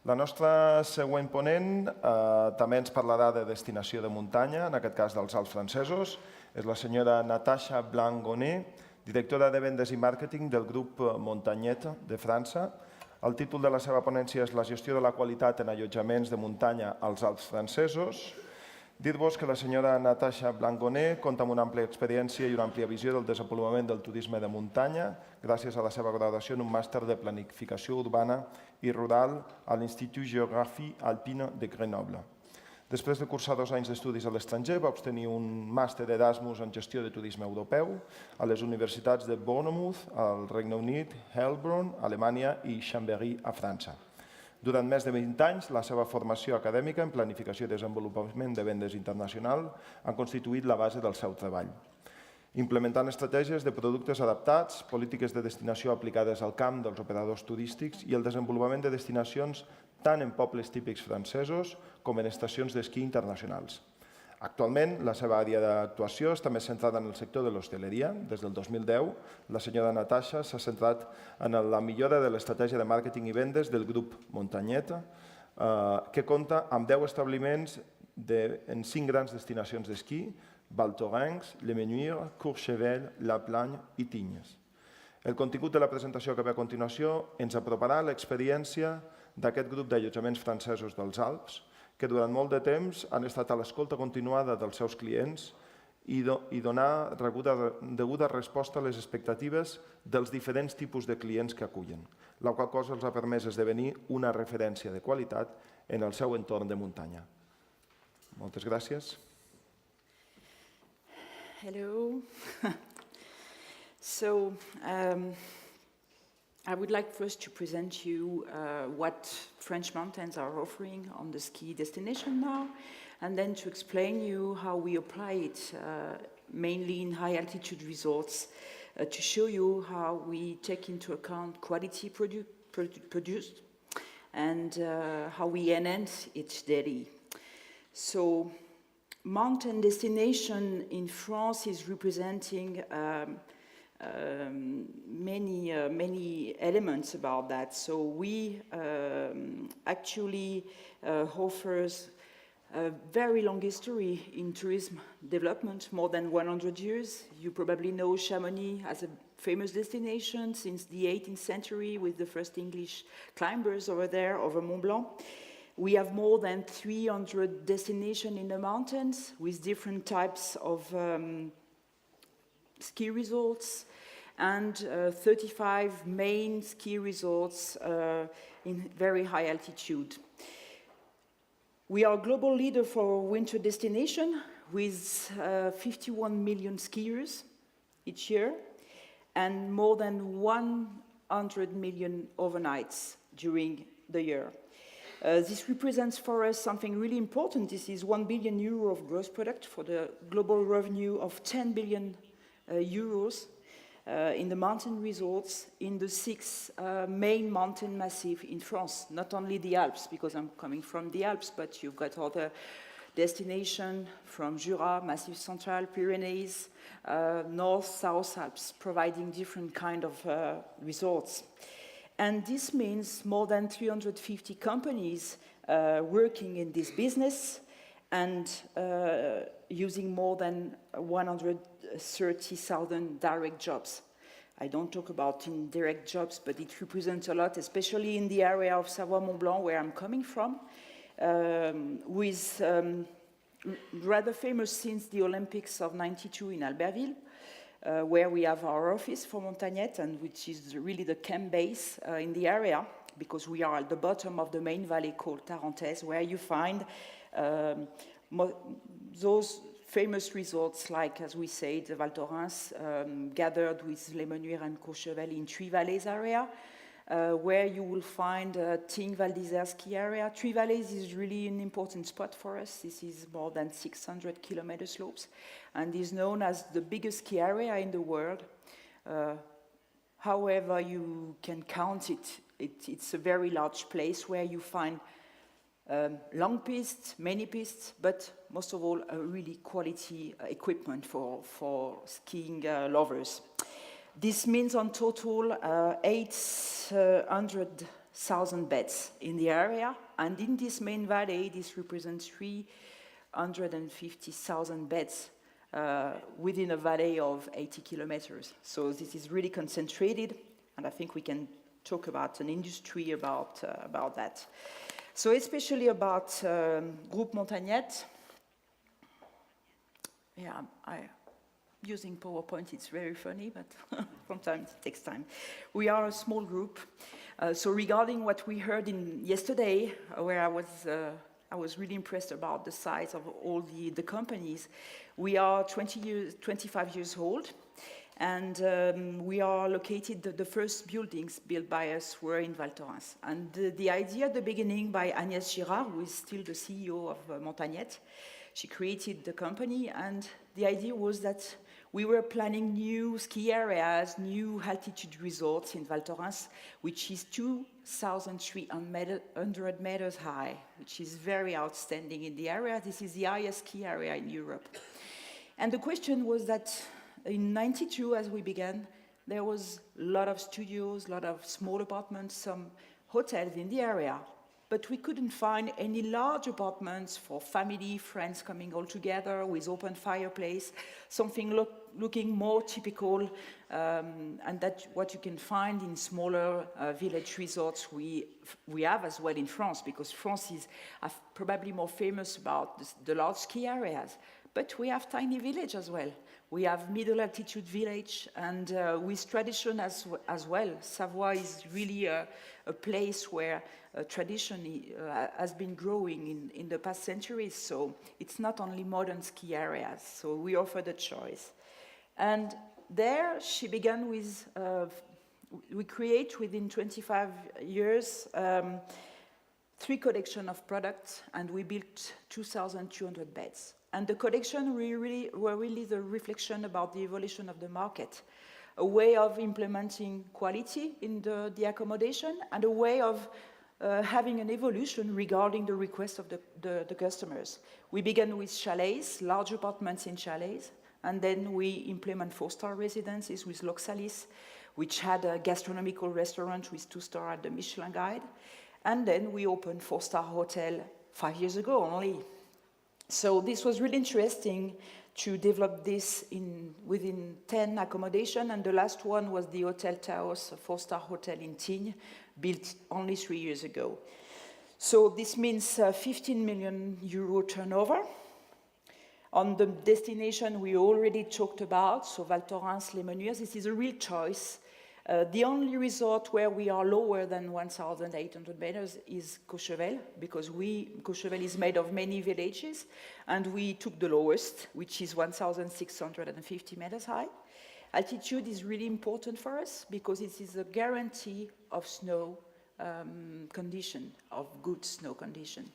La nostra següent ponent també ens parlarà de destinació de muntanya, en aquest cas dels Alps francesos. És la senyora Natacha Blanc-Gonnet, directora de vendes i màrqueting del grup Mountainlikers de França. El títol de la seva ponència és la gestió de la qualitat en allotjaments de muntanya als Alps francesos. Dir-vos que la senyora Natacha Blanc-Gonnet compta amb una àmplia experiència i una àmplia visió del desenvolupament del turisme de muntanya gràcies a la seva graduació en un màster de planificació urbana i rural a l'Institut Géographie Alpine de Grenoble. Després de cursar 2 anys d'estudis a l'estranger, va obtenir un màster Erasmus en gestió de turisme europeu a les universitats de Bournemouth, al Regne Unit, Heilbronn, Alemanya i Chambéry, a França. Durant més de 20 anys, la seva formació acadèmica en planificació i desenvolupament de vendes internacional ha constituït la base del seu treball. Implementant estratègies de productes adaptats, polítiques de destinació aplicades al camp dels operadors turístics i el desenvolupament de destinacions tant en pobles típics francesos com en estacions d'esquí internacionals. Actualment, la seva àrea d'actuació està més centrada en el sector de l'hostaleria. Des del 2010, la senyora Natacha s'ha centrat en la millora de l'estratègia de màrqueting i vendes del grup Mountainlikers, que compta amb 10 establiments en 5 grans destinacions d'esquí: Val Thorens, Le Menhir, Courchevel, La Plagne i Tignes. El contingut de la presentació que ve a continuació ens aproparà a l'experiència d'aquest grup d'allotjaments francesos dels Alps, que durant molt de temps han estat a l'escolta continuada dels seus clients i donar deguda resposta a les expectatives dels diferents tipus de clients que acullen, la qual cosa els ha permès esdevenir una referència de qualitat en el seu entorn de muntanya. Moltes gràcies. Hello. So, I would like first to present you what French mountains are offering on the ski destination now, and then to explain you how we apply it mainly in high altitude resorts, to show you how we take into account quality produced and how we enhance it daily. So, mountain destination in France is representing many elements about that. So we actually offers a very long history in tourism development, more than 100 years. You probably know Chamonix as a famous destination since the 18th century with the first English climbers over there, over Mont Blanc. We have more than 300 destinations in the mountains with different types of ski resorts and 35 main ski resorts in very high altitude. We are a global leader for winter destination with 51 million skiers each year and more than 100 million overnights during the year. This represents for us something really important. This is 1 billion euro of gross product for the global revenue of 10 billion euros in the mountain resorts in the 6 main mountain massifs in France. Not only the Alps, because I'm coming from the Alps, but you've got other destinations from Jura, Massif Central, Pyrenees, North, South Alps, providing different kind of resorts. And this means more than 350 companies working in this business and using more than 130,000 direct jobs. I don't talk about indirect jobs, but it represents a lot, especially in the area of Savoie-Mont Blanc, where I'm coming from, with rather famous since the Olympics of '92 in Albertville, where we have our office for Mountainlikers, and which is really the camp base in the area, because we are at the bottom of the main valley called Tarentaise, where you find those famous resorts like, as we said, Val Thorens, gathered with Les Menuires and Courchevel in Trois Vallées area, where you will find Tignes Val d'Isère ski area. Trois Vallées is really an important spot for us. This is more than 600 kilometer slopes and is known as the biggest ski area in the world. However you can count it, it's a very large place where you find long pistes, many pistes, but most of all, a really quality equipment for skiing lovers. This means on total 800 1,000 beds in the area, and in this main valley, this represents 350,000 beds within a valley of 80 kilometers. So this is really concentrated, and I think we can talk about an industry about that. So especially about Groupe Mountainlikers. Yeah, using PowerPoint, it's very funny, but sometimes it takes time. We are a small group. So regarding what we heard yesterday, where I was really impressed about the size of all the companies. We are 25 years old, and we are located, the first buildings built by us were in Val Thorens. And the idea at the beginning by Agnès Girard, who is still the CEO of Mountainlikers, she created the company, and the idea was that we were planning new ski areas, new altitude resorts in Val Thorens, which is 2,300 meters high, which is very outstanding in the area. This is the highest ski area in Europe. And the question was that in '92, as we began, there was a lot of studios, a lot of small apartments, some hotels in the area, but we couldn't find any large apartments for family, friends coming all together with open fireplace, something looking more typical, and that's what you can find in smaller village resorts we have as well in France, because France is probably more famous about the large ski areas. But we have tiny village as well. We have middle altitude village, and with tradition as well. Savoie is really a place where tradition has been growing in the past centuries. So it's not only modern ski areas. So we offer the choice. And there she began with, we create within 25 years 3 collections of products, and we built 2,200 beds. And the collection were really the reflection about the evolution of the market, a way of implementing quality in the accommodation, and a way of having an evolution regarding the request of the customers. We began with chalets, large apartments in chalets, and then we implement 4-star residences with L'Oxalis, which had a gastronomical restaurant with 2-star at the Michelin Guide. And then we opened 4-star hotel 5 years ago only. So this was really interesting to develop this within 10 accommodation, and the last one was the Hotel Taos, a 4-star hotel in Tignes, built only 3 years ago. So this means 15 million euro turnover. On the destination we already talked about, so Val Thorens, Les Menuires, this is a real choice. The only resort where we are lower than 1,800 meters is Courchevel, because Courchevel is made of many villages, and we took the lowest, which is 1,650 meters high. Altitude is really important for us, because it is a guarantee of snow condition, of good snow condition.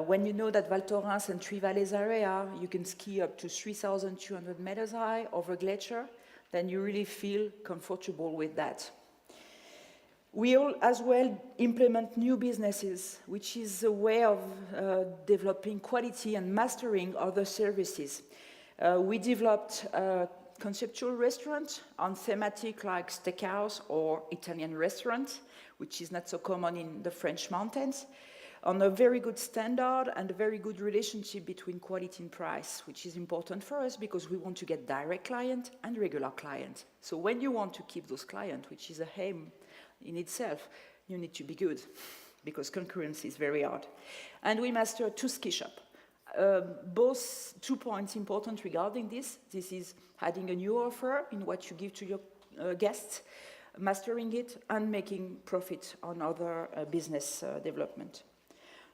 When you know that Val Thorens and Three Valleys area, you can ski up to 3,200 meters high over glacier, then you really feel comfortable with that. We all as well implement new businesses, which is a way of developing quality and mastering other services. We developed a conceptual restaurant on thematic like steakhouse or Italian restaurant, which is not so common in the French mountains, on a very good standard and a very good relationship between quality and price, which is important for us because we want to get direct client and regular client. So when you want to keep those clients, which is a aim in itself, you need to be good because concurrence is very hard. And we master 2 ski shops. Both 2 points important regarding this. This is adding a new offer in what you give to your guests, mastering it, and making profit on other business development.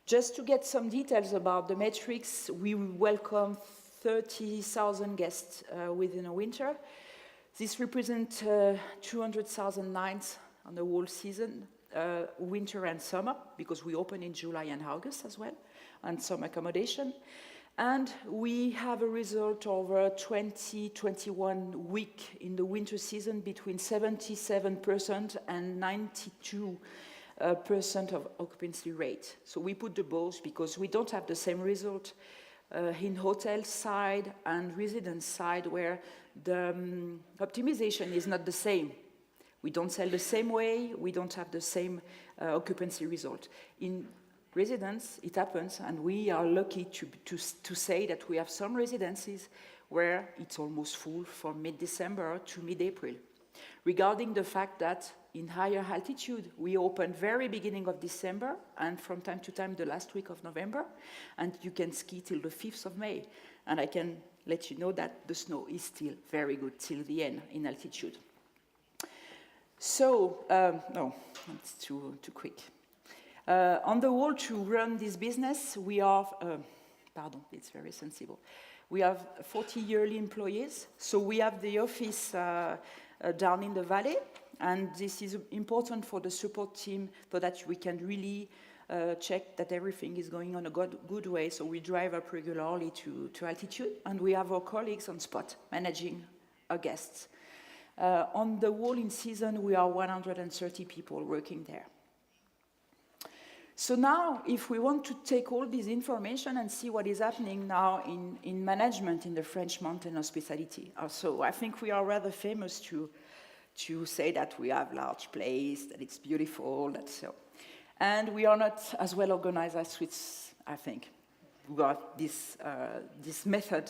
Just to get some details about the metrics, we welcome 30,000 guests within a winter. This represents 200,000 nights on the whole season, winter and summer, because we open in July and August as well, and some accommodation. And we have a result over 21 weeks in the winter season between 77% and 92% of occupancy rate. So we put the both because we don't have the same result in hotel side and residence side where the optimization is not the same. We don't sell the same way, we don't have the same occupancy result. In residence, it happens, and we are lucky to say that we have some residences where it's almost full from mid-December to mid-April. Regarding the fact that in higher altitude, we open very beginning of December and from time to time the last week of November, and you can ski till the 5th of May. And I can let you know that the snow is still very good till the end in altitude. So, no, it's too quick. On the whole, to run this business, we are, it's very sensible. We have 40 yearly employees, so we have the office down in the valley, and this is important for the support team so that we can really check that everything is going on a good way. So we drive up regularly to altitude, and we have our colleagues on spot managing our guests. On the whole, in season, we are 130 people working there. So now, if we want to take all this information and see what is happening now in management in the French mountain hospitality. So I think we are rather famous to say that we have large place, that it's beautiful, that's so. And we are not as well organized as Swiss, I think. We got this method.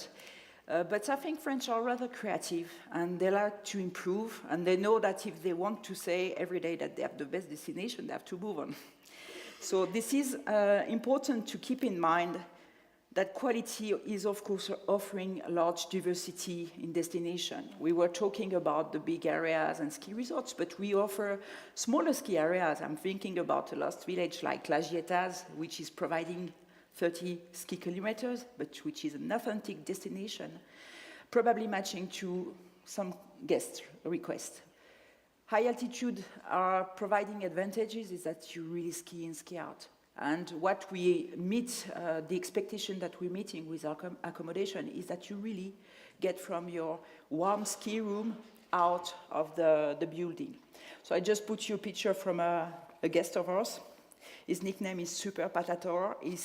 But I think French are rather creative, and they like to improve, and they know that if they want to say every day that they have the best destination, they have to move on. So this is important to keep in mind that quality is, of course, offering a large diversity in destination. We were talking about the big areas and ski resorts, but we offer smaller ski areas. I'm thinking about a lost village like La Gietas, which is providing 30 ski kilometers, but which is an authentic destination, probably matching to some guest requests. High altitude are providing advantages is that you really ski in, ski out. And what we meet, the expectation that we're meeting with our accommodation is that you really get from your warm ski room out of the building. So I just put you a picture from a guest of ours. His nickname is Super Patator. He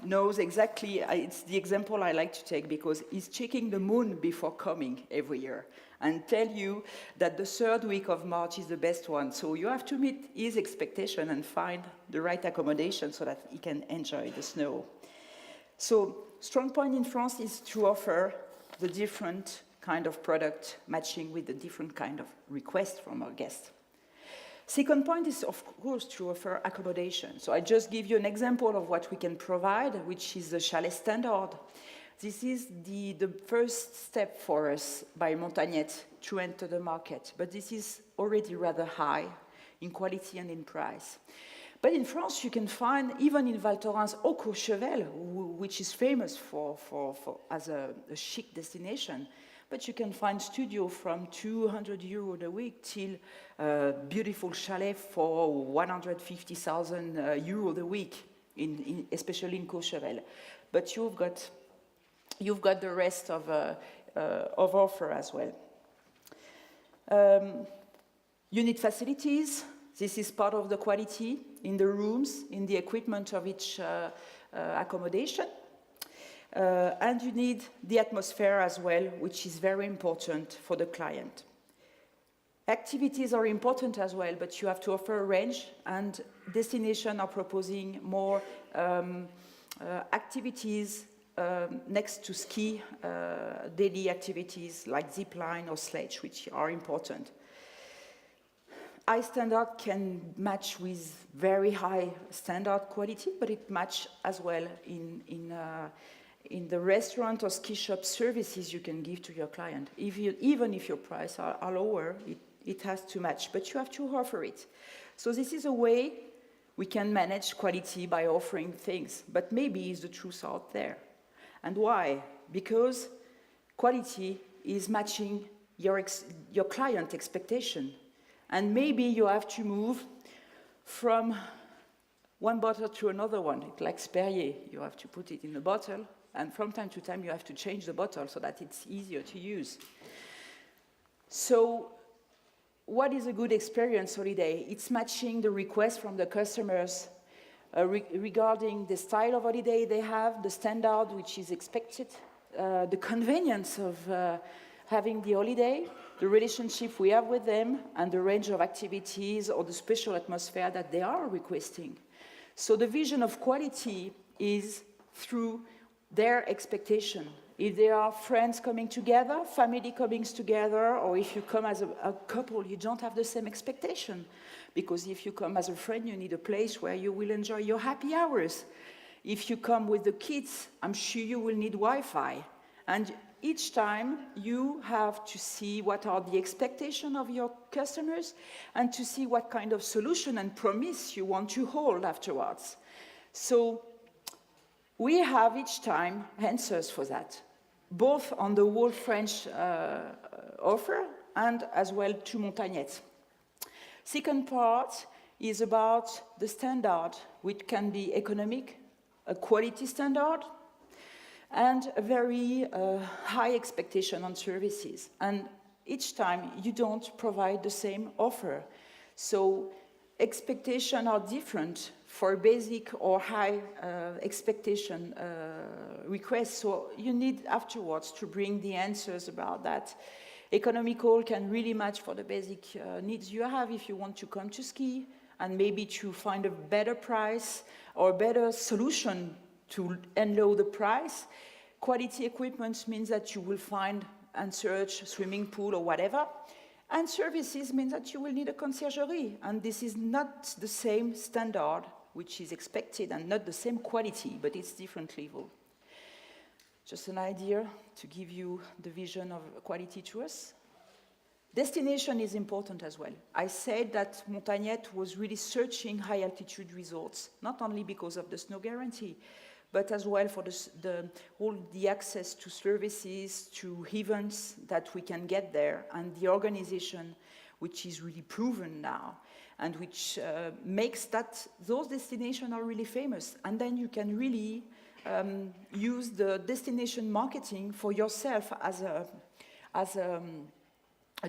knows exactly, it's the example I like to take because he's checking the moon before coming every year and tell you that the 3rd week of March is the best one. So you have to meet his expectation and find the right accommodation so that he can enjoy the snow. So strong point in France is to offer the different kind of product matching with the different kind of requests from our guests. Second point is, of course, to offer accommodation. So I just give you an example of what we can provide, which is the chalet standard. This is the first step for us by Mountainlikers to enter the market, but this is already rather high in quality and in price. But in France, you can find, even in Val Thorens or Courchevel, which is famous as a chic destination, but you can find studio from 200 euros a week till beautiful chalet for 150,000 euros a week, especially in Courchevel. But you've got the rest of offer as well. Unit facilities, this is part of the quality in the rooms, in the equipment of each accommodation. And you need the atmosphere as well, which is very important for the client. Activities are important as well, but you have to offer a range, and destinations are proposing more activities next to ski, daily activities like zip line or sledge, which are important. High standard can match with very high standard quality, but it matches as well in the restaurant or ski shop services you can give to your client. Even if your prices are lower, it has to match, but you have to offer it. So this is a way we can manage quality by offering things, but maybe it's the truth out there. And why? Because quality is matching your client expectation. And maybe you have to move from one bottle to another one. It's like Perrier. You have to put it in a bottle, and from time to time you have to change the bottle so that it's easier to use. So what is a good experience holiday? It's matching the request from the customers regarding the style of holiday they have, the standard which is expected, the convenience of having the holiday, the relationship we have with them, and the range of activities or the special atmosphere that they are requesting. So the vision of quality is through their expectation. If there are friends coming together, family coming together, or if you come as a couple, you don't have the same expectation. Because if you come as a friend, you need a place where you will enjoy your happy hours. If you come with the kids, I'm sure you will need Wi-Fi. And each time you have to see what are the expectations of your customers and to see what kind of solution and promise you want to hold afterwards. So we have each time answers for that, both on the whole French offer and as well to Mountainlikers. Second part is about the standard, which can be economic, a quality standard, and a very high expectation on services. And each time you don't provide the same offer. So expectations are different for basic or high expectation requests. So you need afterwards to bring the answers about that. Economical can really match for the basic needs you have if you want to come to ski and maybe to find a better price or better solution to unload the price. Quality equipment means that you will find and search swimming pool or whatever. And services means that you will need a conciergerie. And this is not the same standard which is expected and not the same quality, but it's different level. Just an idea to give you the vision of quality to us. Destination is important as well. I said that Mountainlikers was really searching high altitude resorts, not only because of the snow guarantee, but as well for all the access to services, to events that we can get there, and the organization, which is really proven now, and which makes that those destinations are really famous. And then you can really use the destination marketing for yourself as a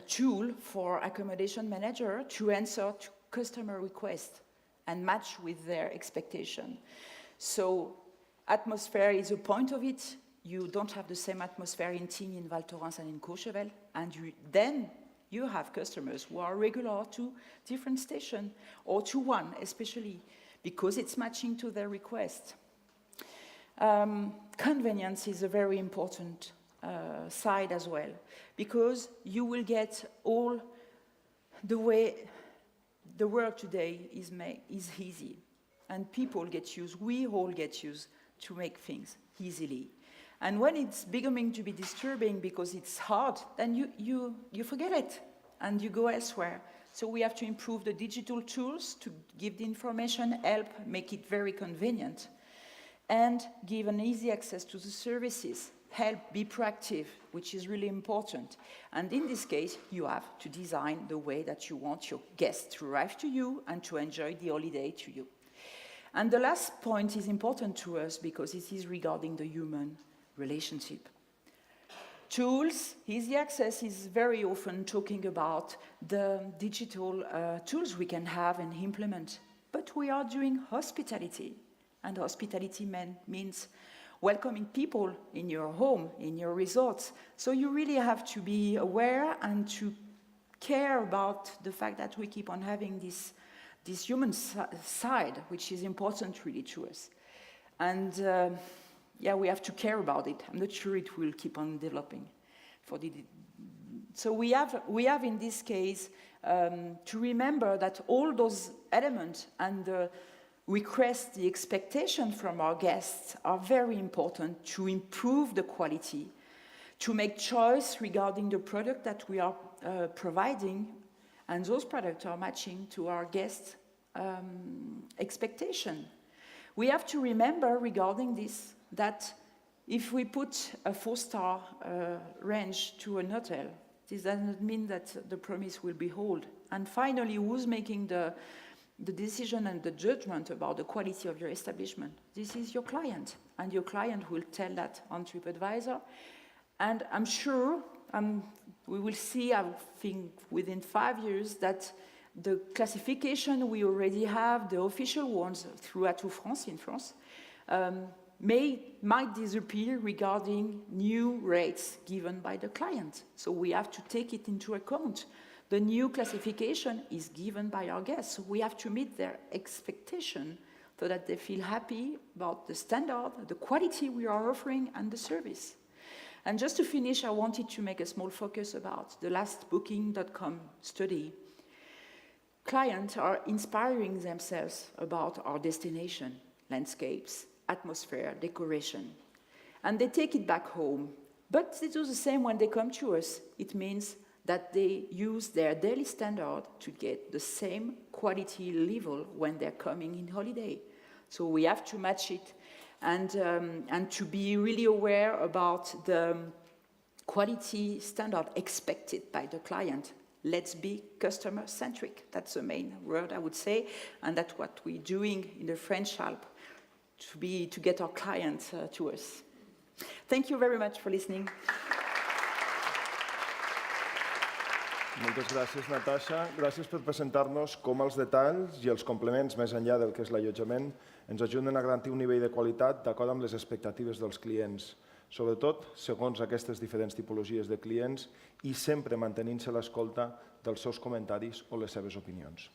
tool for accommodation manager to answer to customer requests and match with their expectation. So atmosphere is a point of it. You don't have the same atmosphere in Tignes, in Val Thorens, and in Courchevel, and then you have customers who are regular to different stations, or to one especially, because it's matching to their request. Convenience is a very important side as well, because you will get all the way the world today is easy, and people get used, we all get used to make things easily. And when it's becoming to be disturbing because it's hard, then you forget it and you go elsewhere. So we have to improve the digital tools to give the information, help, make it very convenient, and give an easy access to the services. Help, be proactive, which is really important. And in this case, you have to design the way that you want your guests to arrive to you and to enjoy the holiday to you. And the last point is important to us because it is regarding the human relationship. Tools, easy access is very often talking about the digital tools we can have and implement. But we are doing hospitality, and hospitality means welcoming people in your home, in your resorts. So you really have to be aware and to care about the fact that we keep on having this human side, which is important really to us. And yeah, we have to care about it. I'm not sure it will keep on developing. So we have in this case to remember that all those elements and the requests, the expectation from our guests are very important to improve the quality, to make choice regarding the product that we are providing, and those products are matching to our guests' expectation. We have to remember regarding this that if we put a 4-star range to an hotel, this does not mean that the promise will be held. And finally, who's making the decision and the judgment about the quality of your establishment? This is your client, and your client will tell that on TripAdvisor. And I'm sure we will see, I think, within 5 years that the classification we already have, the official ones through Atout France in France, might disappear regarding new rates given by the client. So we have to take it into account. The new classification is given by our guests. So we have to meet their expectation so that they feel happy about the standard, the quality we are offering, and the service. And just to finish, I wanted to make a small focus about the last Booking.com study. Clients are inspiring themselves about our destination, landscapes, atmosphere, decoration. And they take it back home. But they do the same when they come to us. It means that they use their daily standard to get the same quality level when they're coming in holiday. So we have to match it and to be really aware about the quality standard expected by the client. Let's be customer-centric. That's the main word I would say, and that's what we're doing in the French Alps to get our clients to us. Thank you very much for listening. Moltes gràcies, Natacha. Gràcies per presentar-nos com els detalls i els complements, més enllà del que és l'allotjament, ens ajuden a garantir un nivell de qualitat d'acord amb les expectatives dels clients, sobretot segons aquestes diferents tipologies de clients i sempre mantenint-se l'escolta dels seus comentaris o les seves opinions.